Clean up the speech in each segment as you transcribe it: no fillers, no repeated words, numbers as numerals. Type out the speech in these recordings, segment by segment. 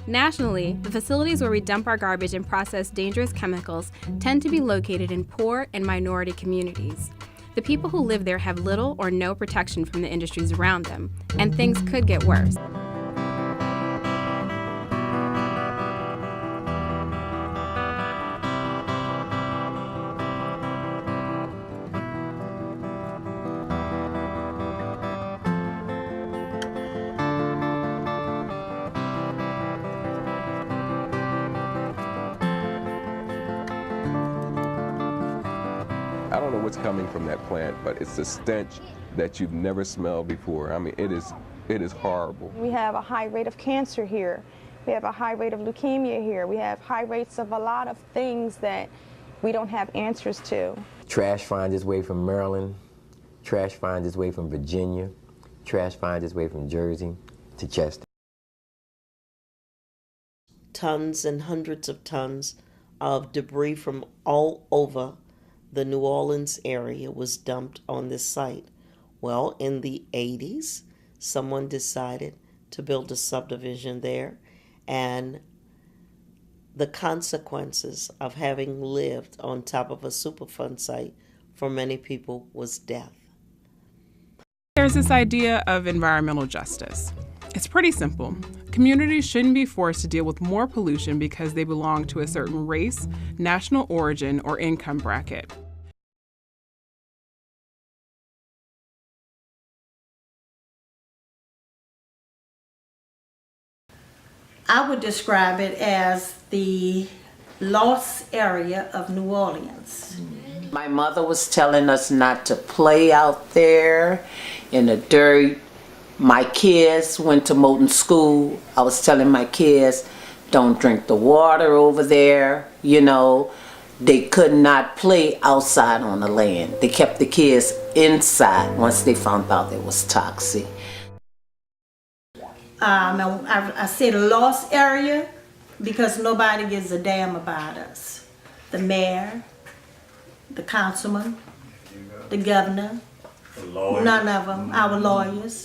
Nationally, the facilities where we dump our garbage and process dangerous chemicals tend to be located in poor and minority communities. The people who live there have little or no protection from the industries around them, and things could get worse. I don't know what's coming from that plant, but it's a stench that you've never smelled before. I mean, it is horrible. We have a high rate of cancer here. We have a high rate of leukemia here. We have high rates of a lot of things that we don't have answers to. Trash finds its way from Maryland. Trash finds its way from Virginia. Trash finds its way from Jersey to Chester. Tons and hundreds of tons of debris from all over the New Orleans area was dumped on this site. Well, in the 80s, someone decided to build a subdivision there, and the consequences of having lived on top of a Superfund site for many people was death. There's this idea of environmental justice. It's pretty simple. Communities shouldn't be forced to deal with more pollution because they belong to a certain race, national origin, or income bracket. I would describe it as the lost area of New Orleans. My mother was telling us not to play out there in the dirt. My kids went to Moton School. I was telling my kids, don't drink the water over there. You know, they could not play outside on the land. They kept the kids inside once they found out it was toxic. I said lost area because nobody gives a damn about us. The mayor, the councilman, the governor, none of them, our lawyers.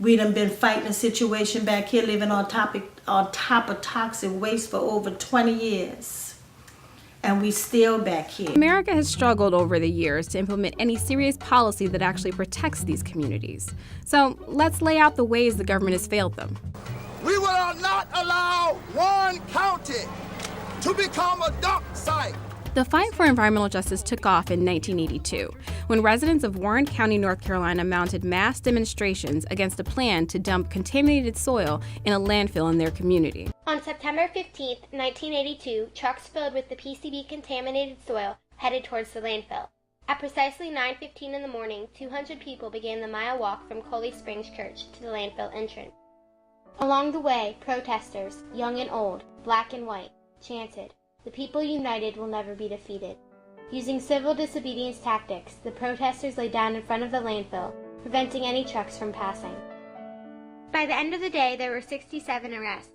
We done been fighting a situation back here, living on top of toxic waste for over 20 years. And we still back here. America has struggled over the years to implement any serious policy that actually protects these communities. So let's lay out the ways the government has failed them. We will not allow Warren County to become a dump site. The fight for environmental justice took off in 1982, when residents of Warren County, North Carolina mounted mass demonstrations against a plan to dump contaminated soil in a landfill in their community. On September 15, 1982, trucks filled with the PCB-contaminated soil headed towards the landfill. At precisely 9:15 in the morning, 200 people began the mile walk from Coley Springs Church to the landfill entrance. Along the way, protesters, young and old, black and white, chanted, "The people united will never be defeated." Using civil disobedience tactics, the protesters lay down in front of the landfill, preventing any trucks from passing. By the end of the day, there were 67 arrests.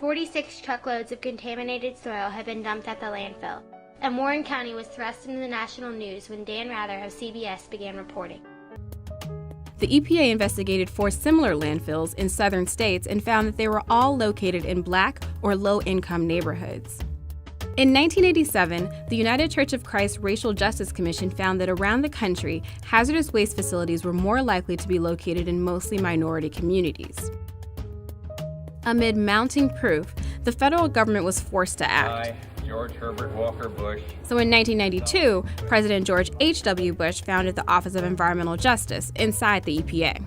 46 truckloads of contaminated soil had been dumped at the landfill, and Warren County was thrust into the national news when Dan Rather of CBS began reporting. The EPA investigated 4 similar landfills in southern states and found that they were all located in black or low-income neighborhoods. In 1987, the United Church of Christ Racial Justice Commission found that around the country, hazardous waste facilities were more likely to be located in mostly minority communities. Amid mounting proof, the federal government was forced to act. George Herbert Walker Bush. So in 1992, President George H.W. Bush founded the Office of Environmental Justice inside the EPA.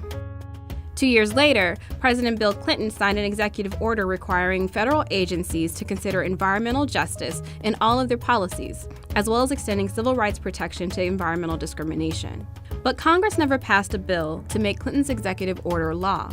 2 years later, President Bill Clinton signed an executive order requiring federal agencies to consider environmental justice in all of their policies, as well as extending civil rights protection to environmental discrimination. But Congress never passed a bill to make Clinton's executive order law.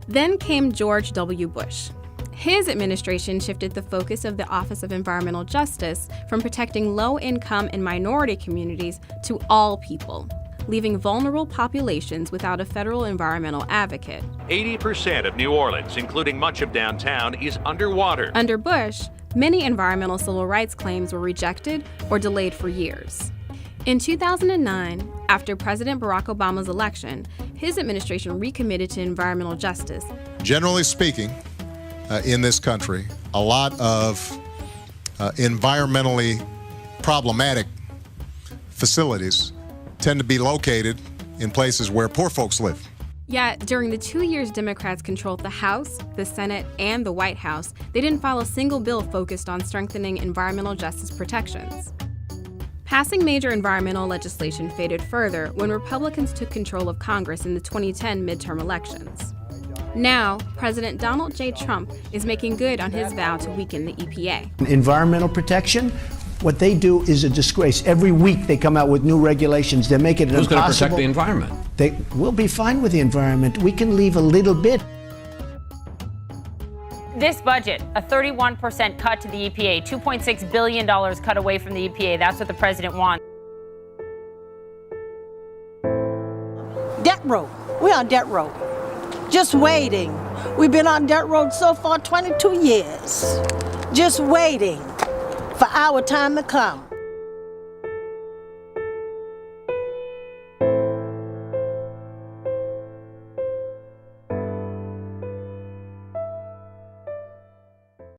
Then came George W. Bush. His administration shifted the focus of the Office of Environmental Justice from protecting low-income and minority communities to all people, leaving vulnerable populations without a federal environmental advocate. 80% of New Orleans, including much of downtown, is underwater. Under Bush, many environmental civil rights claims were rejected or delayed for years. In 2009, after President Barack Obama's election, his administration recommitted to environmental justice. Generally speaking, in this country, a lot of environmentally problematic facilities tend to be located in places where poor folks live. Yet, during the 2 years Democrats controlled the House, the Senate, and the White House, they didn't file a single bill focused on strengthening environmental justice protections. Passing major environmental legislation faded further when Republicans took control of Congress in the 2010 midterm elections. Now, President Donald J. Trump is making good on his vow to weaken the EPA. Environmental protection, what they do is a disgrace. Every week they come out with new regulations. They're making it impossible. Who's going to protect the environment? We'll be fine with the environment. We can leave a little bit. This budget, a 31% cut to the EPA, $2.6 billion cut away from the EPA. That's what the president wants. Debt row. We're on debt row. Just waiting. We've been on debt row so far 22 years. Just waiting for our time to come.